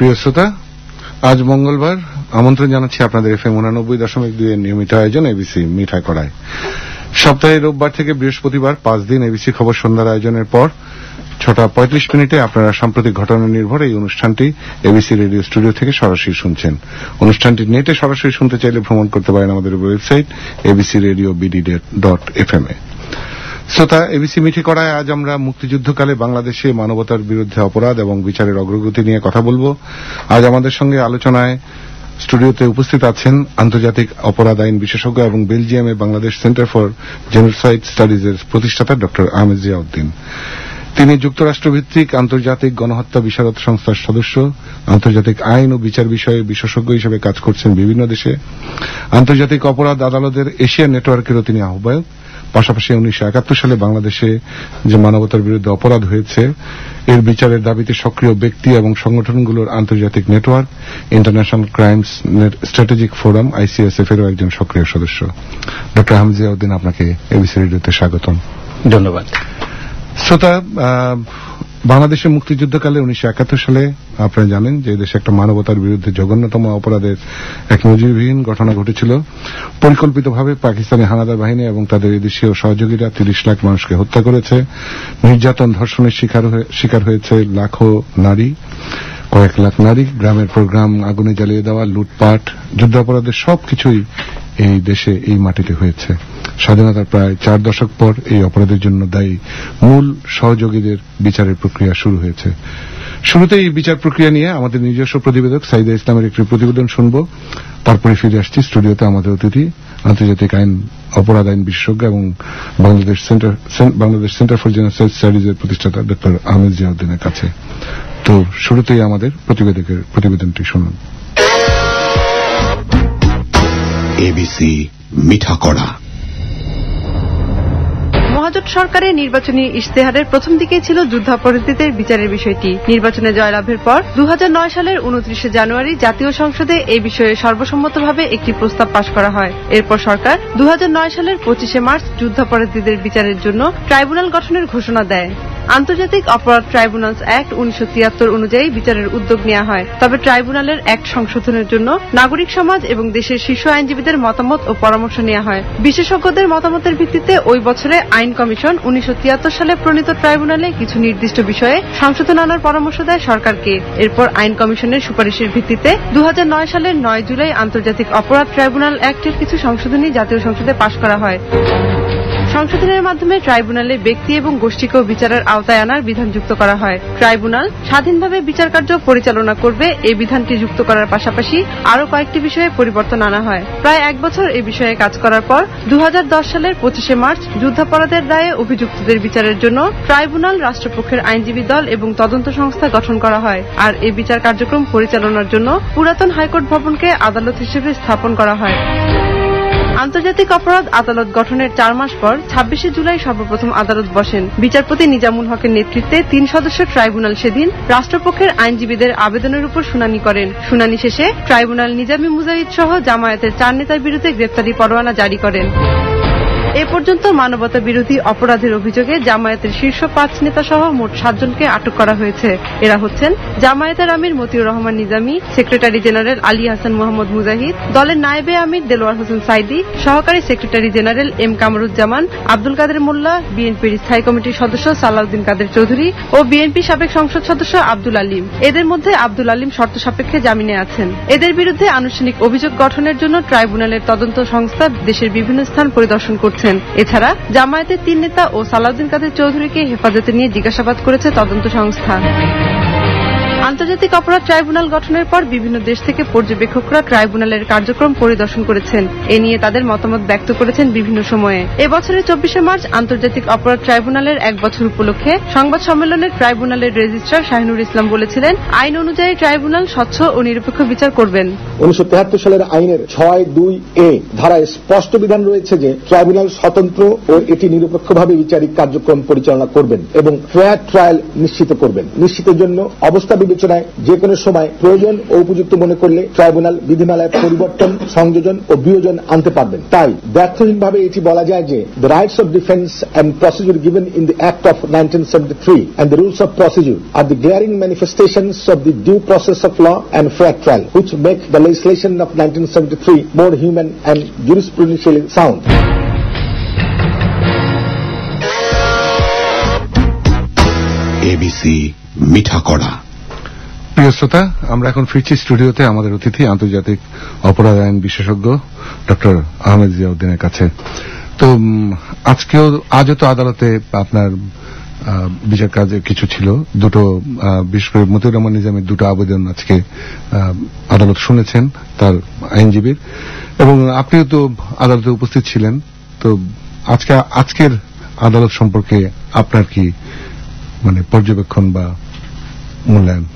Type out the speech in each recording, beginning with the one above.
প্রিয় শ্রোতা, আজ মঙ্গলবার। আমন্ত্রণ জানাচ্ছি আপনাদের FM 89.2 এর নিয়মিত আয়োজন এবিসি মিঠা কড়াই। সপ্তাহে রোববার থেকে বৃহস্পতিবার 5 দিন এবিসি খবর সন্ধ্যার আয়োজনের পর 6:35 আপনারা সাম্প্রতিক ঘটনা নির্ভর এই অনুষ্ঠানটি এবিসি রেডিও স্টুডিও থেকে সরাসরি শুনছেন। অনুষ্ঠানটি নেটে সরাসরি শুনতে চাইলে ভ্রমণ করতে পারেন আমাদের ওয়েবসাইট abcradiobd.fm এ। শ্রোতা, এবিসি মিঠি কড়ায় আজ আমরা মুক্তিযুদ্ধকালে বাংলাদেশে মানবতার বিরুদ্ধে অপরাধ এবং বিচারের অগ্রগতি নিয়ে কথা বলবো। আজ আমাদের সঙ্গে আলোচনায় স্টুডিওতে উপস্থিত আছেন আন্তর্জাতিক অপরাধ আইন বিশেষজ্ঞ এবং বেলজিয়ামে বাংলাদেশ সেন্টার ফর জেনোসাইড স্টাডিজের প্রতিষ্ঠাতা ডক্টর আহমেদ জিয়াউদ্দিন। তিনি যুক্তরাষ্ট্রভিত্তিক আন্তর্জাতিক গণহত্যা বিশারদ সংস্থার সদস্য, আন্তর্জাতিক আইন ও বিচার বিষয়ে বিশেষজ্ঞ হিসেবে কাজ করছেন বিভিন্ন দেশে। আন্তর্জাতিক অপরাধ আদালতের এশিয়া নেটওয়ার্কেরও তিনি আহ্বায়ক। পাশাপাশি 1971 সালে বাংলাদেশে যে মানবতার বিরুদ্ধে অপরাধ হয়েছে এর বিচারের দাবিতে সক্রিয় ব্যক্তি এবং সংগঠনগুলোর আন্তর্জাতিক network international crimes strategic forum ICSF এরও একজন সক্রিয় সদস্য। ডক্টর আহমেদ জিয়াউদ্দিন, আপনাকে এবিসি রেডিওতে স্বাগতম। ধন্যবাদ। শ্রোতা, বাংলাদেশের মুক্তিযুদ্ধকালে 1971 সালে আপনারা জানেন যে দেশে একটা মানবতার বিরুদ্ধে জঘন্যতম অপরাধের এক নজিরবিহীন ঘটনা ঘটেছিল। পরিকল্পিতভাবে পাকিস্তানি হানাদার বাহিনী এবং তাদের এদেশীয় সহযোগীরা 30 লাখ মানুষকে হত্যা করেছে। নির্যাতন, ধর্ষণের শিকার হয়েছে লাখো নারী, কয়েক লাখ নারী। গ্রামের পর গ্রাম আগুনে জ্বালিয়ে দেওয়া, লুটপাট, যুদ্ধাপরাধের সবকিছুই এই দেশে, এই মাটিতে হয়েছে। স্বাধীনতার প্রায় 4 দশক পর এই অপরাধের জন্য দায়ী মূল সহযোগীদের বিচারের প্রক্রিয়া শুরু হয়েছে। শুরুতে এই বিচার প্রক্রিয়া নিয়ে আমাদের নিজস্ব প্রতিবেদক সাইদা ইসলামের একটি প্রতিবেদন শুনব। তারপরে ফিরে আসছি স্টুডিওতে আমাদের অতিথি আন্তর্জাতিক অপরাধ আইন বিশেষজ্ঞ এবং বাংলাদেশ সেন্টার ফর জেনোসাইড স্টাডিজের প্রতিষ্ঠাতা ডক্টর আহমেদ জিয়াউদ্দিনের কাছে। তো শুরুতেই আমাদের প্রতিবেদনটি শুনুন। এবিসি মিঠা কড়া। মহাজোট সরকারের নির্বাচনী ইশতেহারের প্রথম দিকেই ছিল যুদ্ধাপরাধীদের বিচারের বিষয়টি। নির্বাচনে জয়লাভের পর 2009 সালের 29 জানুয়ারি জাতীয় সংসদে এই বিষয়ে সর্বসম্মতভাবে একটি প্রস্তাব পাশ করা হয়। এরপর সরকার 2009 সালের 25 মার্চ যুদ্ধাপরাধীদের বিচারের জন্য ট্রাইব্যুনাল গঠনের ঘোষণা দেয়। আন্তর্জাতিক অপরাধ ট্রাইব্যুনালস অ্যাক্ট 1973 অনুযায়ী বিচারের উদ্যোগ নেওয়া হয়। তবে ট্রাইব্যুনালের অ্যাক্ট সংশোধনের জন্য নাগরিক সমাজ এবং দেশের শীর্ষ আইনজীবীদের মতামত ও পরামর্শ নেওয়া হয়। বিশেষজ্ঞদের মতামতের ভিত্তিতে ওই বছরে আইন কমিশন 1973 সালে প্রণীত ট্রাইব্যুনালে কিছু নির্দিষ্ট বিষয়ে সংশোধন আনার পরামর্শ দেয় সরকারকে। এরপর আইন কমিশনের সুপারিশের ভিত্তিতে 2009 সালের 9 জুলাই আন্তর্জাতিক অপরাধ ট্রাইব্যুনাল অ্যাক্টের কিছু সংশোধনী জাতীয় সংসদে পাশ করা হয়। সংশোধনের মাধ্যমে ট্রাইব্যুনালে ব্যক্তি এবং গোষ্ঠীকেও বিচারের আওতায় আনার বিধান যুক্ত করা হয়। ট্রাইব্যুনাল স্বাধীনভাবে বিচার কার্য পরিচালনা করবে, এই বিধানটি যুক্ত করার পাশাপাশি আরও কয়েকটি বিষয়ে পরিবর্তন আনা হয়। প্রায় 1 বছর এই বিষয়ে কাজ করার পর 2010 সালের 25 মার্চ যুদ্ধাপরাধের রায়ে অভিযুক্তদের বিচারের জন্য ট্রাইব্যুনাল, রাষ্ট্রপক্ষের আইনজীবী দল এবং তদন্ত সংস্থা গঠন করা হয়। আর এই বিচার কার্যক্রম পরিচালনার জন্য পুরাতন হাইকোর্ট ভবনকে আদালত হিসেবে স্থাপন করা হয়। আন্তর্জাতিক অপরাধ আদালত গঠনের 4 মাস পর 26 জুলাই সর্বপ্রথম আদালত বসেন। বিচারপতি নিজামুল হকের নেতৃত্বে 3 সদস্য ট্রাইব্যুনাল সেদিন রাষ্ট্রপক্ষের আইনজীবীদের আবেদনের উপর শুনানি করেন। শুনানি শেষে ট্রাইব্যুনাল নিজামী মুজাহিদ সহ জামায়াতের 4 নেতার বিরুদ্ধে গ্রেপ্তারি পরোয়ানা জারি করেন। এ পর্যন্ত মানবতা বিরোধী অপরাধের অভিযোগে জামায়াতের শীর্ষ 5 নেতা সহ মোট 7 জনকে আটক করা হয়েছে। এরা হচ্ছেন জামায়াতের আমির মতিউর রহমান নিজামী, সেক্রেটারি জেনারেল আলী হাসান মোহাম্মদ মুজাহিদ, দলের নায়েবে আমির দেলোয়ার হোসেন সাইদি, সহকারী secretary general M Kamaruzzaman, Abdul Quader Mollah, বিএনপির স্থায়ী কমিটির সদস্য সালাউদ্দিন কাদের চৌধুরী ও বিএনপি সাবেক সংসদ সদস্য আব্দুল আলিম। এদের মধ্যে আব্দুল আলিম শর্ত সাপেক্ষে জামিনে আছেন। এদের বিরুদ্ধে আনুষ্ঠানিক অভিযোগ গঠনের জন্য ট্রাইব্যুনালের তদন্ত সংস্থা দেশের বিভিন্ন স্থান পরিদর্শন করছে। এছাড়া জামায়াতের 3 নেতা ও সালাউদ্দিন কাদের চৌধুরীকে হেফাজতে নিয়ে জিজ্ঞাসাবাদ করেছে তদন্ত সংস্থা। আন্তর্জাতিক অপরাধ ট্রাইব্যুনাল গঠনের পর বিভিন্ন দেশ থেকে পর্যবেক্ষকরা ট্রাইব্যুনালের কার্যক্রম পরিদর্শন করেছেন। এ নিয়ে তাদের মতামত ব্যক্ত করেছেন বিভিন্ন সময়ে। এবছরের 24 মার্চ আন্তর্জাতিক অপরাধ ট্রাইব্যুনালের 1 বছর উপলক্ষে সংবাদ সম্মেলনে ট্রাইব্যুনালের রেজিস্ট্রার শাহিনুর ইসলাম বলেছিলেন, আইন অনুযায়ী ট্রাইব্যুনাল স্বচ্ছ ও নিরপেক্ষ বিচার করবেন। 1973 সালের আইনের 6(2)(a) ধারায় স্পষ্ট বিধান রয়েছে যে ট্রাইব্যুনাল স্বতন্ত্র ও এটি নিরপেক্ষভাবে বিচারিক কার্যক্রম পরিচালনা করবেন এবং ফেয়ার ট্রায়াল নিশ্চিত করবেন। নিশ্চিতের জন্য অবস্থা বিবেচনা বিবেচনায় যে কোনো সময় প্রয়োজন ও উপযুক্ত মনে করলে ট্রাইব্যুনাল বিধিমালায় পরিবর্তন, সংযোজন ও বিয়োজন আনতে পারবেন। তাই ব্যর্থহীনভাবে এটি বলা যায় যে the rights of defense and procedure given in the Act of 1973 and the rules of procedure are the glaring manifestations of the due process of law and fair trial, which make the legislation of 1973 more human and jurisprudentially sound. ABC মিঠা কড়া। প্রিয় শ্রোতা, আমরা এখন ফিরছি স্টুডিওতে আমাদের অতিথি আন্তর্জাতিক অপরাধ আইন বিশেষজ্ঞ ডক্টর আহমেদ জিয়াউদ্দিনের কাছে। তো আজও তো আদালতে আপনার বিচার কাজে কিছু ছিল, দুটো বিশেষ করে মতিউর রহমান নিজামের দুটো আবেদন আজকে আদালত শুনেছেন তার আইনজীবীর, এবং আপনিও তো আদালতে উপস্থিত ছিলেন। তো আজকের আদালত সম্পর্কে আপনার কি মানে পর্যবেক্ষণ বা মূল্যায়ন?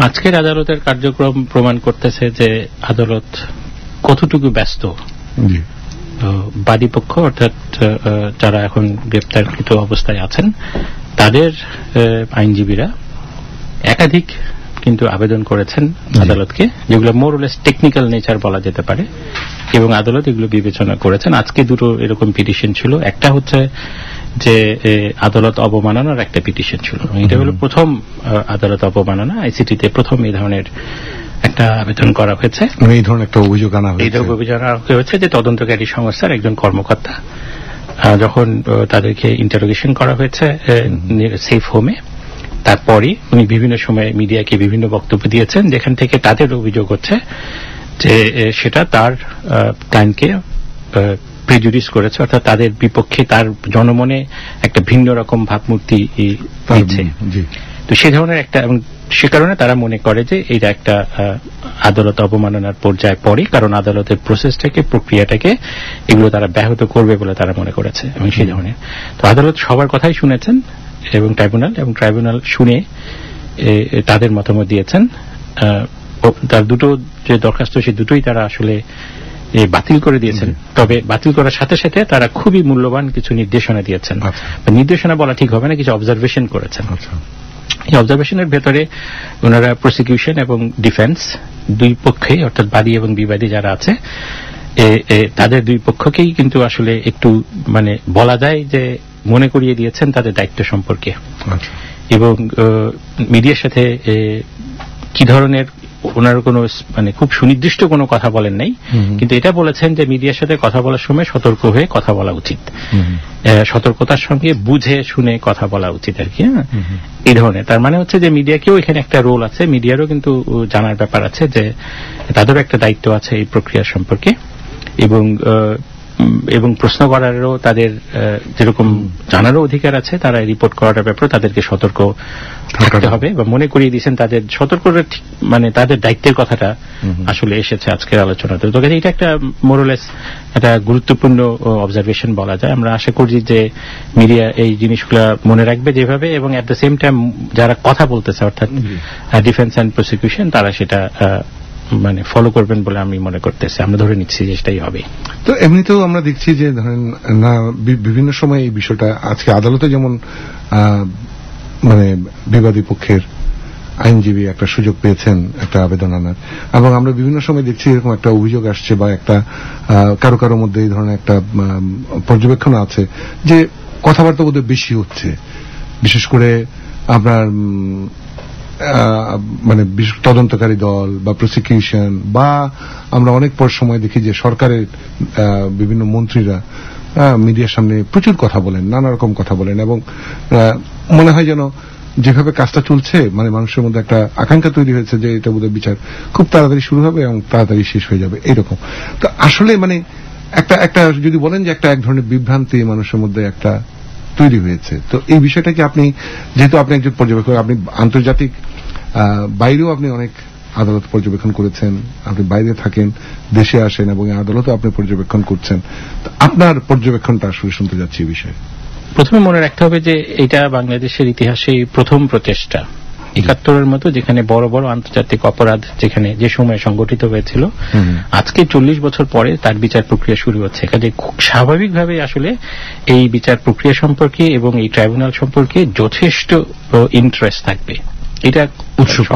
আজকের আদালতের কার্যক্রম প্রমাণ করতেছে যে আদালত কতটুকু ব্যস্ত। বাদীপক্ষ অর্থাৎ যারা এখন গ্রেপ্তারকৃত অবস্থায় আছেন তাদের আইনজীবীরা একাধিক কিন্তু আবেদন করেছেন আদালতকে, যেগুলো more or less technical nature বলা যেতে পারে, এবং আদালত এগুলো বিবেচনা করেছেন। আজকে দুটো এরকম পিটিশন ছিল। একটা হচ্ছে যে আদালত অবমাননার একটা পিটিশন ছিল, এটা হলো প্রথম আদালত অবমাননা। আইসিটিতে প্রথম এই ধরনের একটা আবেদন করা হয়েছে, এই ধরনের একটা অভিযোগ আনা হয়েছে যে তদন্তকারী সংস্থার একজন কর্মকর্তা যখন তাদেরকে ইন্টারোগেশন করা হয়েছে সেফ হোমে, তারপরই উনি বিভিন্ন সময় মিডিয়াকে বিভিন্ন বক্তব্য দিয়েছেন, যেখান থেকে তাদের অভিযোগ হচ্ছে যে সেটা তার ক্লায়েন্টকে প্রেজুডিস করেছে, অর্থাৎ তাদের বিপক্ষে তার জনমনে একটা ভিন্ন রকম ভাবমূর্তি দিয়েছে। তো সে ধরনের একটা, এবং সে কারণে তারা মনে করে যে এটা একটা আদালত অবমাননার পর্যায়ে পড়ে, কারণ আদালতের প্রসেসটাকে, প্রক্রিয়াটাকে এগুলো তারা ব্যাহত করবে বলে তারা মনে করেছে, এবং সেই ধরনের। তো আদালত সবার কথাই শুনেছেন এবং ট্রাইব্যুনাল শুনে তাদের মতামত দিয়েছেন। তার দুটো যে দরখাস্ত সে দুটোই তারা আসলে বাতিল করে দিয়েছেন, তবে বাতিল করার সাথে সাথে তারা খুবই মূল্যবান কিছু নির্দেশনা দিয়েছেন। নির্দেশনা বলা ঠিক হবে না, কিছু অবজারভেশন করেছেন। এই অবজারভেশনের ভেতরে ওনারা প্রসিকিউশন এবং ডিফেন্স দুই পক্ষে, অর্থাৎ বাদী এবং বিবাদী যারা আছে তাদের দুই পক্ষকেই কিন্তু আসলে একটু মানে বলা যায় যে মনে করিয়ে দিয়েছেন তাদের দায়িত্ব সম্পর্কে, এবং মিডিয়ার সাথে কি ধরনের ওনার কোনো মানে খুব সুনির্দিষ্ট কোনো কথা বলেন নাই, কিন্তু এটা বলেছেন যে মিডিয়ার সাথে কথা বলার সময় সতর্ক হয়ে কথা বলা উচিত, সতর্কতার সঙ্গে বুঝে শুনে কথা বলা উচিত আর কি। এই ধরনের, তার মানে হচ্ছে যে মিডিয়াকেও এখানে একটা রোল আছে, মিডিয়ারও কিন্তু জানার ব্যাপার আছে যে তাদেরও একটা দায়িত্ব আছে এই প্রক্রিয়া সম্পর্কে, এবং প্রশ্ন করারও তাদের যেরকম জানারও অধিকার আছে, তারা রিপোর্ট করার ব্যাপারে তাদেরকে সতর্ক থাকতে হবে, বা মনে করিয়ে দিয়েছেন তাদের সতর্ক, মানে তাদের দায়িত্বের কথাটা আসলে এসেছে আজকের আলোচনাতে। তো এটা একটা মোর অর লেস একটা গুরুত্বপূর্ণ অবজারভেশন বলা যায়। আমরা আশা করি যে মিডিয়া এই জিনিসগুলো মনে রাখবে যেভাবে, এবং অ্যাট দ্য সেম টাইম যারা কথা বলতেছে অর্থাৎ ডিফেন্স অ্যান্ড প্রসিকিউশন তারা সেটা মানে ফলো করবেন বলে আমি মনে করতেছি, আমরা ধরে নিচ্ছি যে সেটাই হবে। তো এমনিতেও আমরা দেখছি যে ধরেন না বিভিন্ন সময় এই বিষয়টা আজকে আদালতে যেমন মানে বিবাদী পক্ষের আইনজীবী একটা সুযোগ পেয়েছেন একটা আবেদন আনার, এবং আমরা বিভিন্ন সময় দেখছি এরকম একটা অভিযোগ আসছে বা একটা কারো মধ্যে এই ধরনের একটা পর্যবেক্ষণ আছে যে কথাবার্তা বোধহয় বেশি হচ্ছে, বিশেষ করে আপনার মানে তদন্তকারী দল বা প্রসিকিউশন, বা আমরা অনেক পর সময় দেখি যে সরকারের বিভিন্ন মন্ত্রীরা মিডিয়ার সামনে প্রচুর কথা বলেন, নানা রকম কথা বলেন, এবং মনে হয় যেন যেভাবে কাজটা চলছে মানে মানুষের মধ্যে একটা আকাঙ্ক্ষা তৈরি হয়েছে যে এটা বোধহয় বিচার খুব তাড়াতাড়ি শুরু হবে এবং তাড়াতাড়ি শেষ হয়ে যাবে এইরকম। তো আসলে মানে একটা যদি বলেন যে এক ধরনের বিভ্রান্তি মানুষের মধ্যে একটা তৈরি হয়েছে। তো এই বিষয়টাকে আপনি, যেহেতু আপনি একজন পর্যবেক্ষক, আপনি আন্তর্জাতিক বাইরেও আপনি অনেক আদালত পর্যবেক্ষণ করেছেন, আপনি বাইরে থাকেন, দেশে আসেন, এবং আদালতও আপনি পর্যবেক্ষণ করছেন, তো আপনার পর্যবেক্ষণটা আসলে শুনতে যাচ্ছি এই বিষয়ে। প্রথমে মনে রাখতে হবে যে এটা বাংলাদেশের ইতিহাসে প্রথম প্রচেষ্টা ৭১-এর মতো, যেখানে বড় বড় আন্তর্জাতিক অপরাধ যেখানে যে সময় সংগঠিত হয়েছিল, আজকে ৪০ বছর পরে তার বিচার প্রক্রিয়া শুরু হচ্ছে। কাজে খুব স্বাভাবিকভাবে আসলে এই বিচার প্রক্রিয়া সম্পর্কে এবং এই ট্রাইব্যুনাল সম্পর্কে যথেষ্ট ইন্টারেস্ট থাকবে, এটা উৎসুক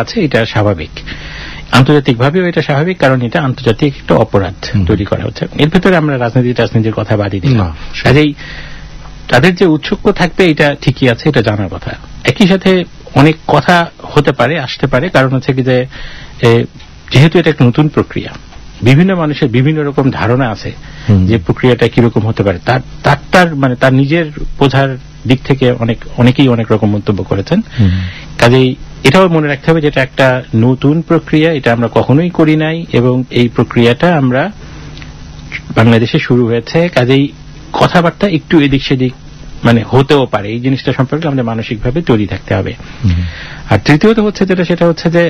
আছে, এটা স্বাভাবিক। আন্তর্জাতিকভাবেও এটা স্বাভাবিক, কারণ এটা আন্তর্জাতিক একটা অপরাধ তৈরি করা হচ্ছে। এর ভেতরে আমরা রাজনীতির কথা বাদই দিই না। কাজেই তাদের যে উৎসুক থাকবে এটা ঠিকই আছে, এটা জানার কথা। একই সাথে অনেক কথা হতে পারে, আসতে পারে, কারণ হচ্ছে কি যে যেহেতু এটা একটা নতুন প্রক্রিয়া, বিভিন্ন মানুষের বিভিন্ন রকম ধারণা আছে যে প্রক্রিয়াটা কিরকম হতে পারে। তার নিজের বোঝার দিক থেকে অনেকেই অনেক রকম মন্তব্য করেছেন। কাজেই এটাও মনে রাখতে হবে যে এটা একটা নতুন প্রক্রিয়া, এটা আমরা কখনোই করি নাই, এবং এই প্রক্রিয়াটা আমরা বাংলাদেশে শুরু হয়েছে। কাজেই কথাবার্তা একটু এদিক সেদিক হতেও পারে। এই জিনিসটা সম্পর্কে আমাদের মানসিকভাবে তৈরি থাকতে হবে। আর তৃতীয়ত হচ্ছে সেটা হচ্ছে যে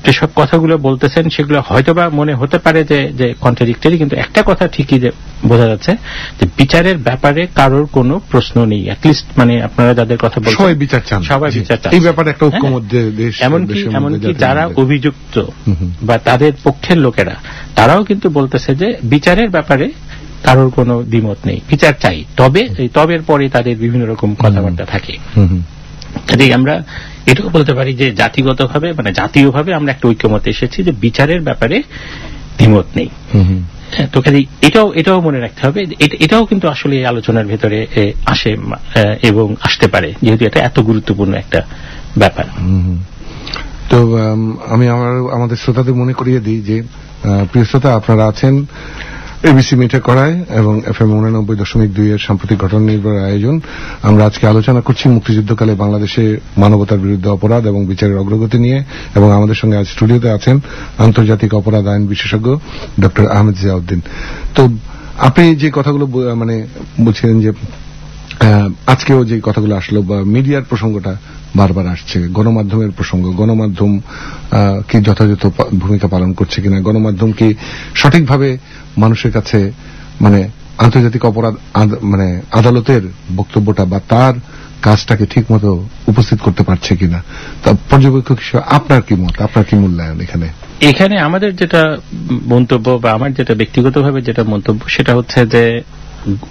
যেসব কথাগুলো বলতেছেন সেগুলো হয়তোবা মনে হতে পারে যে কন্ট্রাডিক্টরি, কিন্তু একটা কথা ঠিকই যে বোঝা যাচ্ছে যে বিচারের ব্যাপারে কারোর কোনো প্রশ্ন নেই। অ্যাটলিস্ট আপনারা যাদের কথা বলছেন সবাই বিচার চান, এই ব্যাপারে একটা ঐক্যমত্য দেশ। এমনকি যারা অভিযুক্ত বা তাদের পক্ষের লোকেরা, তারাও কিন্তু বলতেছে যে বিচারের ব্যাপারে কারোর কোনো দ্বিমত নেই, বিচার চাই। তবে এই তবের পরে তাদের বিভিন্ন রকম কথাবার্তা থাকে। কাজেই আমরা এটাও বলতে পারি যে জাতিগতভাবে জাতীয়ভাবে আমরা একটা ঐক্যমতে এসেছি যে বিচারের ব্যাপারে দ্বিমত নেই। তো কাজেই এটাও মনে রাখতে হবে, এটাও কিন্তু আসলে এই আলোচনার ভেতরে আসে এবং আসতে পারে, যেহেতু এটা এত গুরুত্বপূর্ণ একটা ব্যাপার। তো আমি আমাদের শ্রোতাদের মনে করিয়ে দিই যে প্রিয় শ্রোতা, আপনারা আছেন এবিসি মিঠা কড়াই এবং FM 89.2 এর সাম্প্রতিক ঘটনা নির্ভর আয়োজন। আমরা আজকে আলোচনা করছি মুক্তিযুদ্ধকালে বাংলাদেশে মানবতার বিরুদ্ধে অপরাধ এবং বিচারের অগ্রগতি নিয়ে, এবং আমাদের সঙ্গে আজ স্টুডিওতে আছেন আন্তর্জাতিক অপরাধ আইন বিশেষজ্ঞ ডক্টর আহমেদ জিয়াউদ্দিন। তো আপনি যে কথাগুলো বলছিলেন যে আজকেও যে কথাগুলো আসলো, বা মিডিয়ার প্রসঙ্গটা বারবার আসছে, গণমাধ্যমের প্রসঙ্গ, গণমাধ্যম কি যথাযথ ভূমিকা পালন করছে কিনা, গণমাধ্যম কি সঠিকভাবে মানুষের কাছে আন্তর্জাতিক অপরাধ আদালতের বক্তব্যটা বা তার কাজটাকে ঠিক মতো উপস্থিত করতে পারছে কিনা, তা পর্যবেক্ষক হিসেবে আপনার কি মত, আপনার কি মূল্যায়ন? এখানে আমাদের যেটা মন্তব্য বা আমার যেটা ব্যক্তিগতভাবে যেটা মন্তব্য, সেটা হচ্ছে যে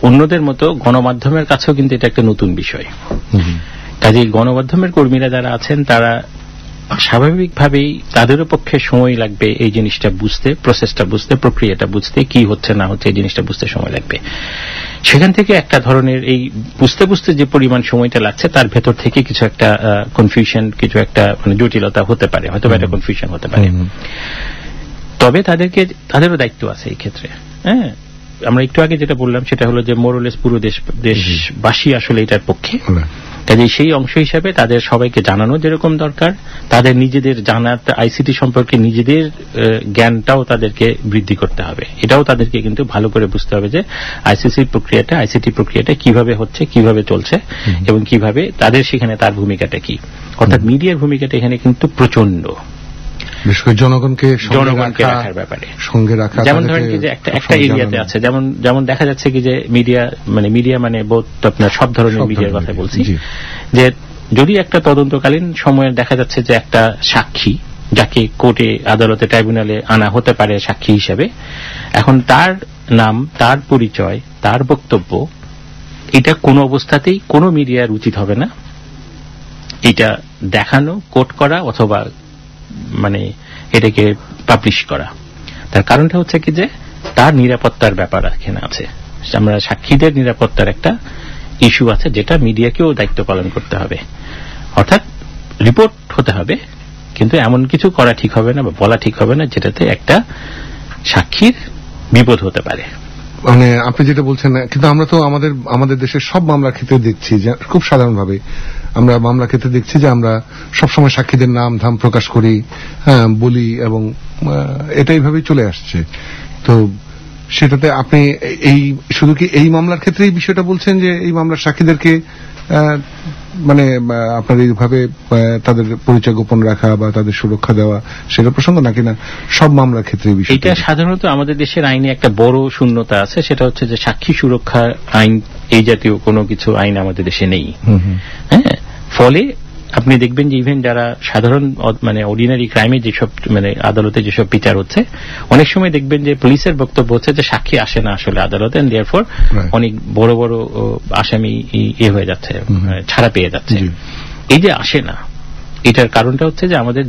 অন্যদের মতো গণমাধ্যমের কাছেও কিন্তু এটা একটা নতুন বিষয়। কাজেই গণমাধ্যমের কর্মীরা যারা আছেন তারা স্বাভাবিকভাবেই তাদেরও পক্ষে সময় লাগবে এই জিনিসটা বুঝতে, প্রসেসটা বুঝতে, প্রক্রিয়াটা বুঝতে, কি হচ্ছে না হচ্ছে এই জিনিসটা বুঝতে সময় লাগবে। সেখান থেকে একটা ধরনের এই বুঝতে যে পরিমাণ সময়টা লাগছে তার ভেতর থেকে কিছু একটা কনফিউশন, কিছু একটা জটিলতা হতে পারে, হয়তো একটা কনফিউশন হতে পারে। তবে তাদেরও দায়িত্ব আছে এই ক্ষেত্রে। হ্যাঁ, আমরা একটু আগে যেটা বললাম সেটা হলো যে মোরলেস পুরো দেশবাসী আসলে এটার পক্ষে। কাজে সেই অংশ হিসাবে তাদের সবাইকে জানানো যেরকম দরকার, তাদের নিজেদের জানার আইসিটি সম্পর্কে নিজেদের জ্ঞানটাও তাদেরকে বৃদ্ধি করতে হবে। এটাও তাদেরকে কিন্তু ভালো করে বুঝতে হবে যে আইসিটি প্রক্রিয়াটা কিভাবে হচ্ছে, কিভাবে চলছে, এবং কিভাবে তাদের সেখানে তার ভূমিকাটা কি। অর্থাৎ মিডিয়ার ভূমিকাটা এখানে কিন্তু প্রচন্ড, জনগণকে রাখার ব্যাপারে সঙ্গে রাখা। যেমন ধরেন কি যে একটা এরিয়াতে আছে, যেমন দেখা যাচ্ছে কি যে মিডিয়া বোধ আপনার সব ধরনের মিডিয়ার কথা বলছি, যে যদি একটা তদন্তকালীন সময়ে দেখা যাচ্ছে যে একটা সাক্ষী যাকে কোর্টে, আদালতে, ট্রাইব্যুনালে আনা হতে পারে সাক্ষী হিসেবে, এখন তার নাম, তার পরিচয়, তার বক্তব্য, এটা কোনো অবস্থাতেই কোনো মিডিয়ার উচিত হবে না এটা দেখানো, কোট করা অথবা এটাকে পাবলিশ করা। তার কারণটা হচ্ছে কি যে তার নিরাপত্তার ব্যাপার এখানে আছে। আমরা সাক্ষীদের নিরাপত্তার একটা ইস্যু আছে, যেটা মিডিয়াকেও দায়িত্ব পালন করতে হবে। অর্থাৎ রিপোর্ট হতে হবে, কিন্তু এমন কিছু করা ঠিক হবে না বা বলা ঠিক হবে না যেটাতে একটা সাক্ষীর বিপদ হতে পারে। আপনি যেটা বলছেন, কিন্তু আমরা তো আমাদের দেশের সব মামলার ক্ষেত্রে দেখছি যে খুব সাধারণভাবে আমরা মামলা ক্ষেত্রে দেখছি যে আমরা সবসময় সাক্ষীদের নাম ধাম প্রকাশ করি, বলি, এবং এটা এইভাবেই চলে আসছে। তো সেটাতে আপনি শুধু কি এই মামলার ক্ষেত্রে এই বিষয়টা বলছেন যে এই মামলার সাক্ষীদেরকে আপনার এইভাবে তাদের পরিচয় গোপন রাখা বা তাদের সুরক্ষা দেওয়া, সেটা প্রসঙ্গ নাকি না সব মামলার ক্ষেত্রে? এটা সাধারণত আমাদের দেশের আইনে একটা বড় শূন্যতা আছে, সেটা হচ্ছে যে সাক্ষী সুরক্ষা আইন, এই জাতীয় কোনো কিছু আইন আমাদের দেশে নেই। হ্যাঁ, ফলে আপনি দেখবেন যে ইভেন যারা সাধারণ অর্ডিনারি ক্রাইমে যেসব আদালতে যেসব বিচার হচ্ছে, অনেক সময় দেখবেন যে পুলিশের বক্তব্য হচ্ছে যে সাক্ষী আসে না আসলে আদালতে, এন্ড দেয়ারফর অনেক বড় বড় আসামি হয়ে যাচ্ছে, ছাড়া পেয়ে যাচ্ছে। এই যে আসে না, এটার কারণটা হচ্ছে যে আমাদের